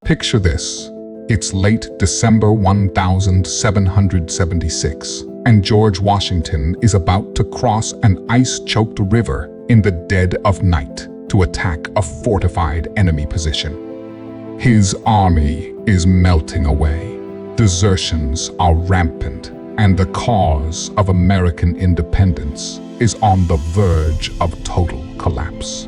Picture this. It's late December 1776, and George Washington is about to cross an ice-choked river in the dead of night to attack a fortified enemy position. His army is melting away. Desertions are rampant, and the cause of American independence is on the verge of total collapse.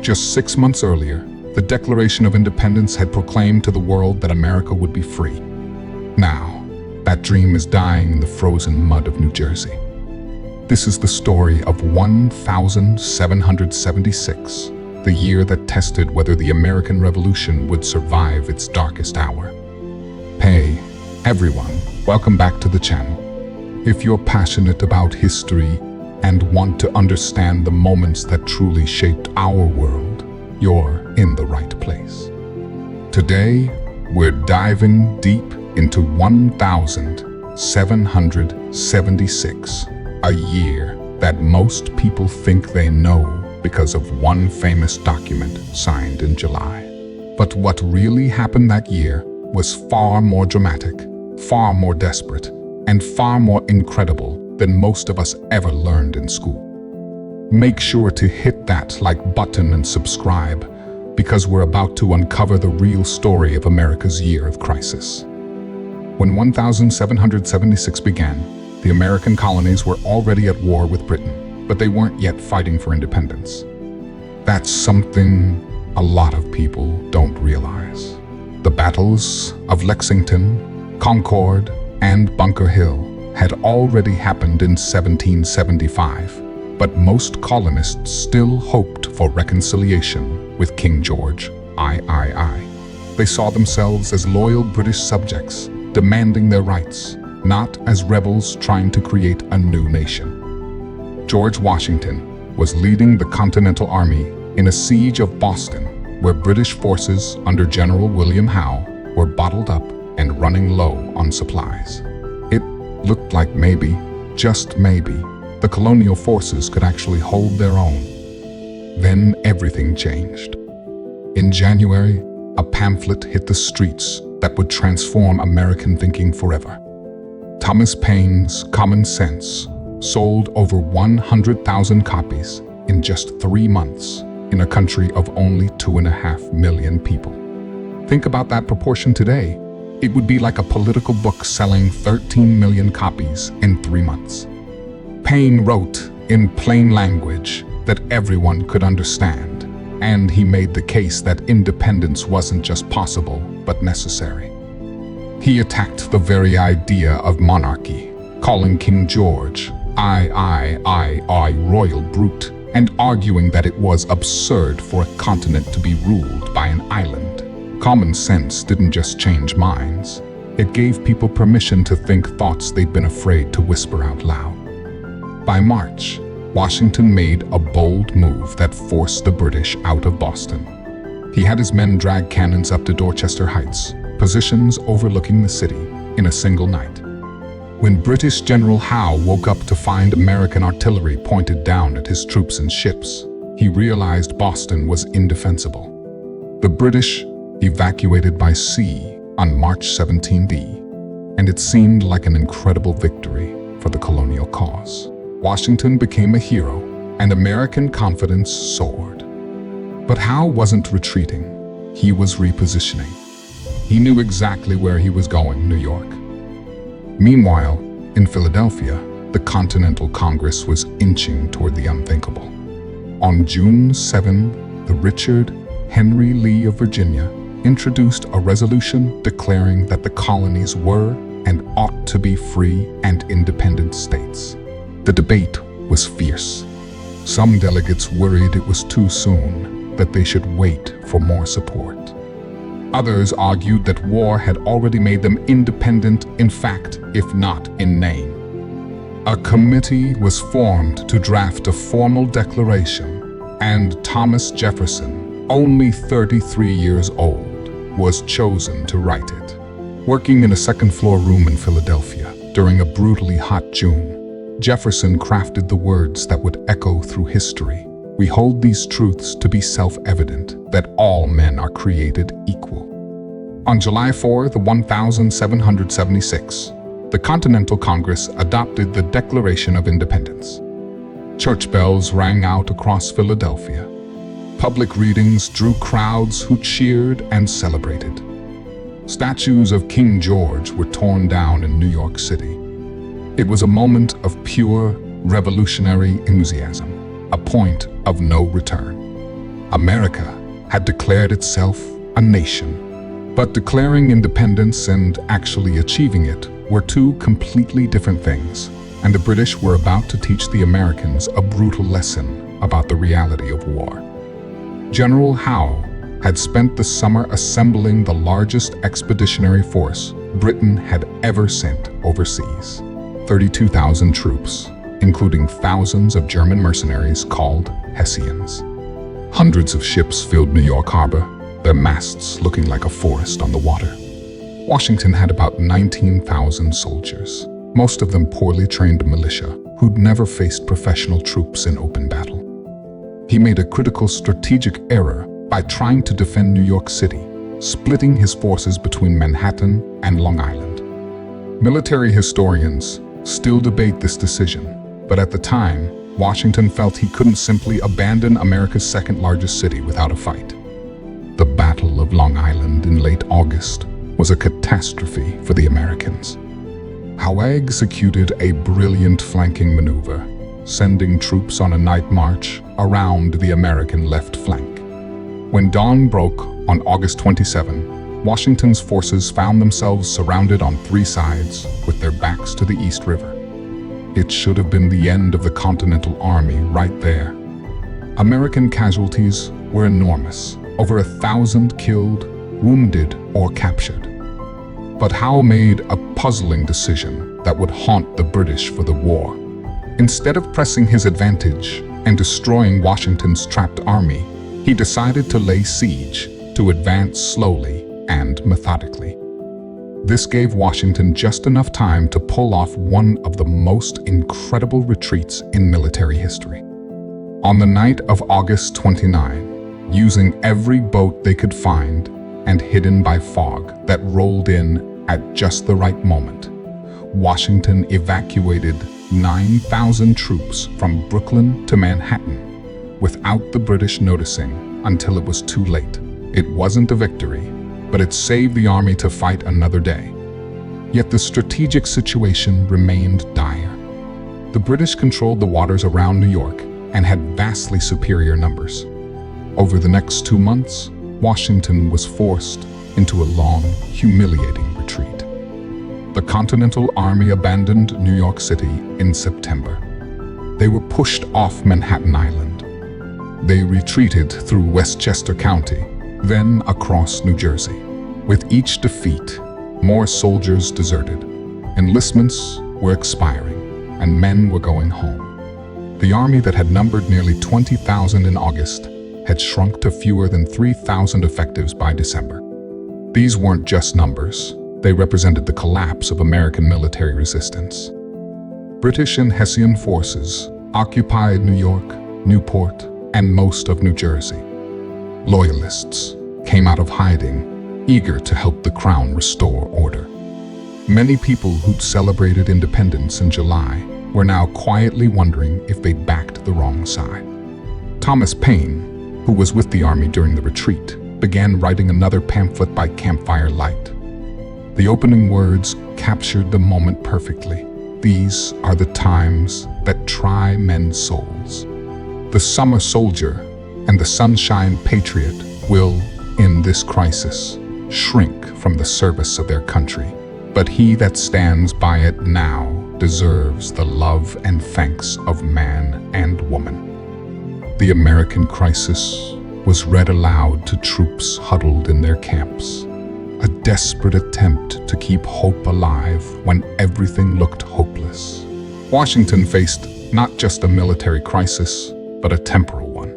Just 6 months earlier, the Declaration of Independence had proclaimed to the world that America would be free. Now, that dream is dying in the frozen mud of New Jersey. This is the story of 1776, the year that tested whether the American Revolution would survive its darkest hour. Hey, everyone, welcome back to the channel. If you're passionate about history and want to understand the moments that truly shaped our world, you're in the right place. Today, we're diving deep into 1776, a year that most people think they know because of one famous document signed in July. But what really happened that year was far more dramatic, far more desperate, and far more incredible than most of us ever learned in school. Make sure to hit that like button and subscribe, because we're about to uncover the real story of America's year of crisis. When 1776 began, the American colonies were already at war with Britain, but they weren't yet fighting for independence. That's something a lot of people don't realize. The battles of Lexington, Concord, and Bunker Hill had already happened in 1775, but most colonists still hoped for reconciliation with King George III. They saw themselves as loyal British subjects, demanding their rights, not as rebels trying to create a new nation. George Washington was leading the Continental Army in a siege of Boston, where British forces under General William Howe were bottled up and running low on supplies. It looked like maybe, just maybe, the colonial forces could actually hold their own. Then everything changed. In January, a pamphlet hit the streets that would transform American thinking forever. Thomas Paine's Common Sense sold over 100,000 copies in just 3 months in a country of only 2.5 million people. Think about that proportion today. It would be like a political book selling 13 million copies in 3 months. Paine wrote in plain language that everyone could understand, and he made the case that independence wasn't just possible, but necessary. He attacked the very idea of monarchy, calling King George III royal brute, and arguing that it was absurd for a continent to be ruled by an island. Common sense didn't just change minds, it gave people permission to think thoughts they'd been afraid to whisper out loud. By March, Washington made a bold move that forced the British out of Boston. He had his men drag cannons up to Dorchester Heights, positions overlooking the city, in a single night. When British General Howe woke up to find American artillery pointed down at his troops and ships, he realized Boston was indefensible. The British evacuated by sea on March 17, and it seemed like an incredible victory for the colonial cause. Washington became a hero, and American confidence soared. But Howe wasn't retreating, he was repositioning. He knew exactly where he was going, New York. Meanwhile, in Philadelphia, the Continental Congress was inching toward the unthinkable. On June 7, the Richard Henry Lee of Virginia introduced a resolution declaring that the colonies were and ought to be free and independent states. The debate was fierce. Some delegates worried it was too soon, that they should wait for more support. Others argued that war had already made them independent in fact, if not in name. A committee was formed to draft a formal declaration, and Thomas Jefferson, only 33 years old, was chosen to write it. Working in a second-floor room in Philadelphia during a brutally hot June, Jefferson crafted the words that would echo through history. We hold these truths to be self-evident, that all men are created equal. On July 4, 1776, the Continental Congress adopted the Declaration of Independence. Church bells rang out across Philadelphia. Public readings drew crowds who cheered and celebrated. Statues of King George were torn down in New York City. It was a moment of pure, revolutionary enthusiasm, a point of no return. America had declared itself a nation. But declaring independence and actually achieving it were two completely different things, and the British were about to teach the Americans a brutal lesson about the reality of war. General Howe had spent the summer assembling the largest expeditionary force Britain had ever sent overseas. 32,000 troops, including thousands of German mercenaries called Hessians. Hundreds of ships filled New York Harbor, their masts looking like a forest on the water. Washington had about 19,000 soldiers, most of them poorly trained militia who'd never faced professional troops in open battle. He made a critical strategic error by trying to defend New York City, splitting his forces between Manhattan and Long Island. Military historians still debate this decision, but at the time, Washington felt he couldn't simply abandon America's second largest city without a fight. The Battle of Long Island in late August was a catastrophe for the Americans. Howe executed a brilliant flanking maneuver, sending troops on a night march around the American left flank. When dawn broke on August 27, Washington's forces found themselves surrounded on three sides with their backs to the East River. It should have been the end of the Continental Army right there. American casualties were enormous. Over 1,000 killed, wounded, or captured. But Howe made a puzzling decision that would haunt the British for the war. Instead of pressing his advantage and destroying Washington's trapped army, he decided to lay siege, to advance slowly and methodically. This gave Washington just enough time to pull off one of the most incredible retreats in military history. On the night of August 29, using every boat they could find and hidden by fog that rolled in at just the right moment, Washington evacuated 9,000 troops from Brooklyn to Manhattan without the British noticing until it was too late. It wasn't a victory, but it saved the army to fight another day. Yet the strategic situation remained dire. The British controlled the waters around New York and had vastly superior numbers. Over the next 2 months, Washington was forced into a long, humiliating retreat. The Continental Army abandoned New York City in September. They were pushed off Manhattan Island. They retreated through Westchester County, then across New Jersey. With each defeat, more soldiers deserted. Enlistments were expiring, and men were going home. The army that had numbered nearly 20,000 in August had shrunk to fewer than 3,000 effectives by December. These weren't just numbers, they represented the collapse of American military resistance. British and Hessian forces occupied New York, Newport, and most of New Jersey. Loyalists came out of hiding, eager to help the Crown restore order. Many people who'd celebrated independence in July were now quietly wondering if they'd backed the wrong side. Thomas Paine, who was with the army during the retreat, began writing another pamphlet by campfire light. The opening words captured the moment perfectly. These are the times that try men's souls. The summer soldier and the sunshine patriot will, in this crisis, shrink from the service of their country. But he that stands by it now deserves the love and thanks of man and woman. The American crisis was read aloud to troops huddled in their camps, a desperate attempt to keep hope alive when everything looked hopeless. Washington faced not just a military crisis, but a temporal one.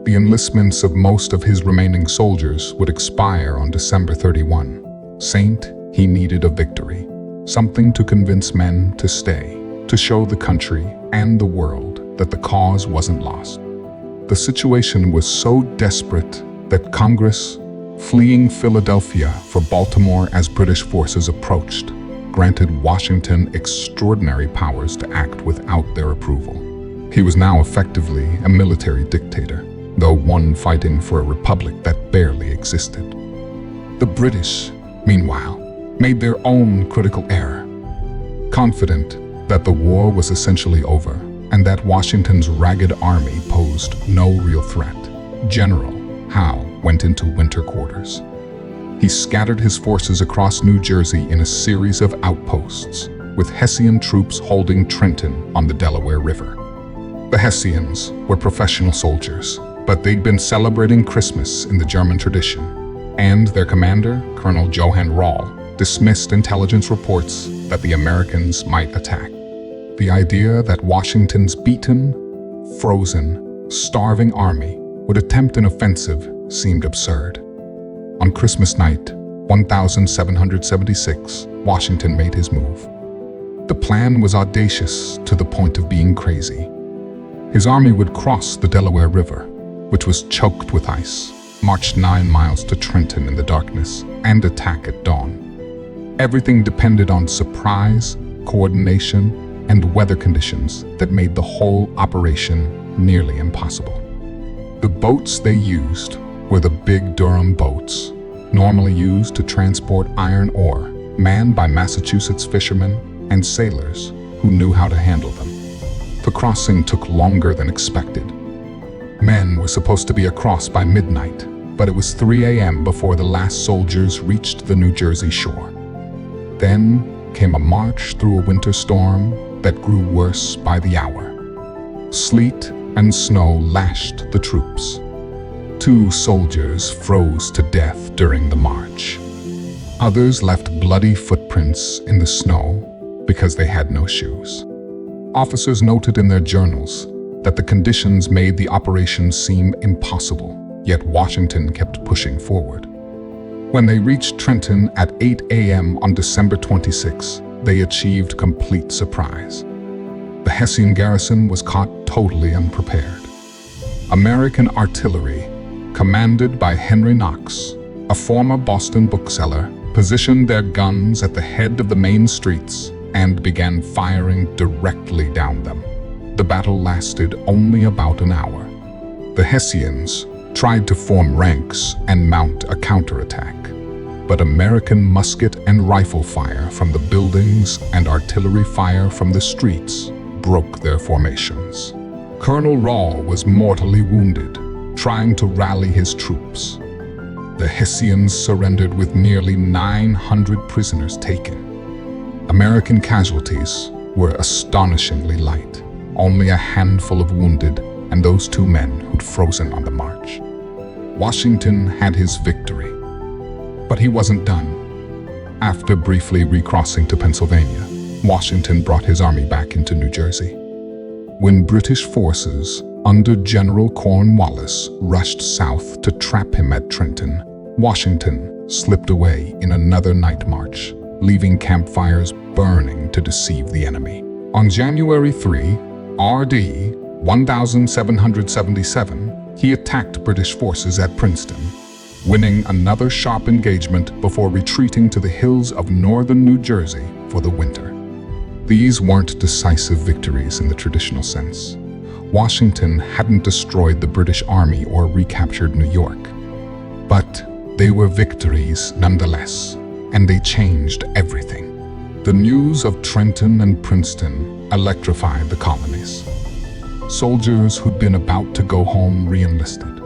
The enlistments of most of his remaining soldiers would expire on December 31. Saint, he needed a victory, something to convince men to stay, to show the country and the world that the cause wasn't lost. The situation was so desperate that Congress fleeing Philadelphia for Baltimore as British forces approached, granted Washington extraordinary powers to act without their approval. He was now effectively a military dictator, though one fighting for a republic that barely existed. The British, meanwhile, made their own critical error. Confident that the war was essentially over and that Washington's ragged army posed no real threat, General Howe went into winter quarters. He scattered his forces across New Jersey in a series of outposts, with Hessian troops holding Trenton on the Delaware River. The Hessians were professional soldiers, but they'd been celebrating Christmas in the German tradition, and their commander, Colonel Johann Rall, dismissed intelligence reports that the Americans might attack. The idea that Washington's beaten, frozen, starving army would attempt an offensive seemed absurd. On Christmas night, 1776, Washington made his move. The plan was audacious to the point of being crazy. His army would cross the Delaware River, which was choked with ice, march 9 miles to Trenton in the darkness, and attack at dawn. Everything depended on surprise, coordination, and weather conditions that made the whole operation nearly impossible. The boats they used were the big Durham boats, normally used to transport iron ore, manned by Massachusetts fishermen and sailors who knew how to handle them. The crossing took longer than expected. Men were supposed to be across by midnight, but it was 3 a.m. before the last soldiers reached the New Jersey shore. Then came a march through a winter storm that grew worse by the hour. Sleet and snow lashed the troops. 2 soldiers froze to death during the march. Others left bloody footprints in the snow because they had no shoes. Officers noted in their journals that the conditions made the operation seem impossible, yet Washington kept pushing forward. When they reached Trenton at 8 a.m. on December 26, they achieved complete surprise. The Hessian garrison was caught totally unprepared. American artillery, commanded by Henry Knox, a former Boston bookseller, positioned their guns at the head of the main streets and began firing directly down them. The battle lasted only about an hour. The Hessians tried to form ranks and mount a counterattack, but American musket and rifle fire from the buildings and artillery fire from the streets broke their formations. Colonel Rall was mortally wounded, trying to rally his troops. The Hessians surrendered with nearly 900 prisoners taken. American casualties were astonishingly light, only a handful of wounded and those 2 men who'd frozen on the march. Washington had his victory, but he wasn't done. After briefly recrossing to Pennsylvania, Washington brought his army back into New Jersey. When British forces under General Cornwallis rushed south to trap him at Trenton, Washington slipped away in another night march, leaving campfires burning to deceive the enemy. On January 3, R.D. 1777, he attacked British forces at Princeton, winning another sharp engagement before retreating to the hills of northern New Jersey for the winter. These weren't decisive victories in the traditional sense. Washington hadn't destroyed the British Army or recaptured New York. But they were victories nonetheless, and they changed everything. The news of Trenton and Princeton electrified the colonies. Soldiers who'd been about to go home re-enlisted.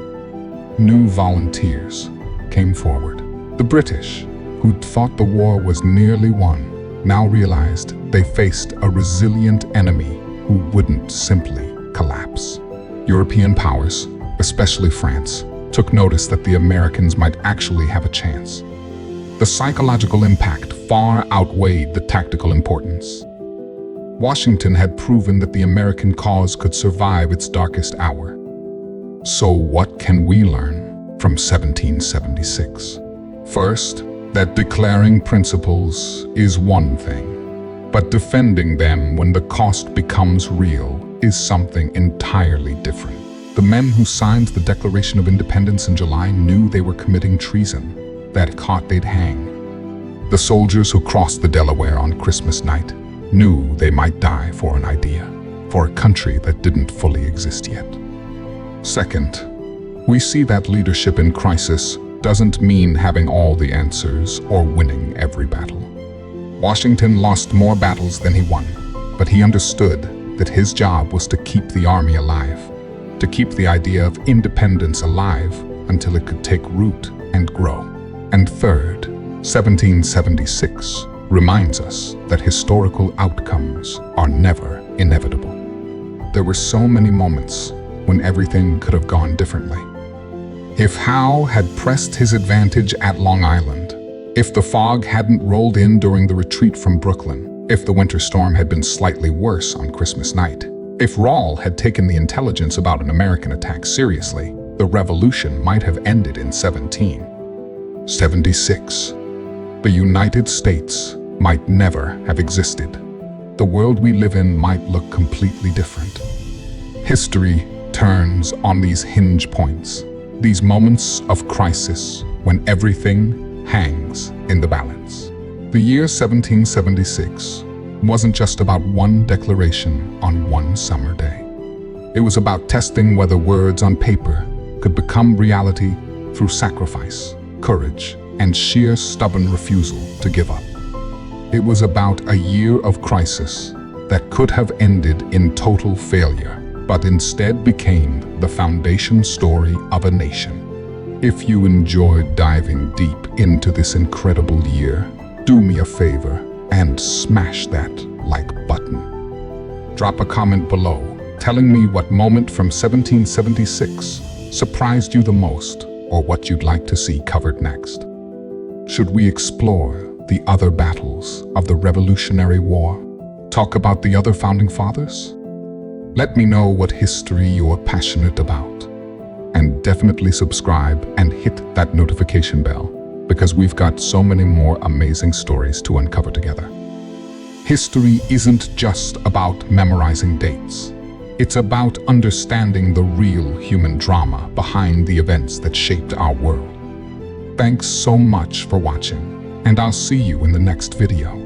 New volunteers came forward. The British, who'd thought the war was nearly won, now realized they faced a resilient enemy who wouldn't simply collapse. European powers, especially France, took notice that the Americans might actually have a chance. The psychological impact far outweighed the tactical importance. Washington had proven that the American cause could survive its darkest hour. So what can we learn from 1776? First, that declaring principles is one thing, but defending them when the cost becomes real is something entirely different. The men who signed the Declaration of Independence in July knew they were committing treason, that caught they'd hang. The soldiers who crossed the Delaware on Christmas night knew they might die for an idea, for a country that didn't fully exist yet. Second, we see that leadership in crisis doesn't mean having all the answers or winning every battle. Washington lost more battles than he won, but he understood that his job was to keep the army alive, to keep the idea of independence alive until it could take root and grow. And third, 1776 reminds us that historical outcomes are never inevitable. There were so many moments when everything could have gone differently. If Howe had pressed his advantage at Long Island, if the fog hadn't rolled in during the retreat from Brooklyn, if the winter storm had been slightly worse on Christmas night, if Rall had taken the intelligence about an American attack seriously, the revolution might have ended in 1776. The United States might never have existed. The world we live in might look completely different. History turns on these hinge points, these moments of crisis when everything hangs in the balance. The year 1776 wasn't just about one declaration on one summer day. It was about testing whether words on paper could become reality through sacrifice, courage, and sheer stubborn refusal to give up. It was about a year of crisis that could have ended in total failure, but instead became the foundation story of a nation. If you enjoyed diving deep into this incredible year, do me a favor and smash that like button. Drop a comment below telling me what moment from 1776 surprised you the most or what you'd like to see covered next. Should we explore the other battles of the Revolutionary War? Talk about the other founding fathers? Let me know what history you're passionate about. And definitely subscribe and hit that notification bell, because we've got so many more amazing stories to uncover together. History isn't just about memorizing dates. It's about understanding the real human drama behind the events that shaped our world. Thanks so much for watching, and I'll see you in the next video.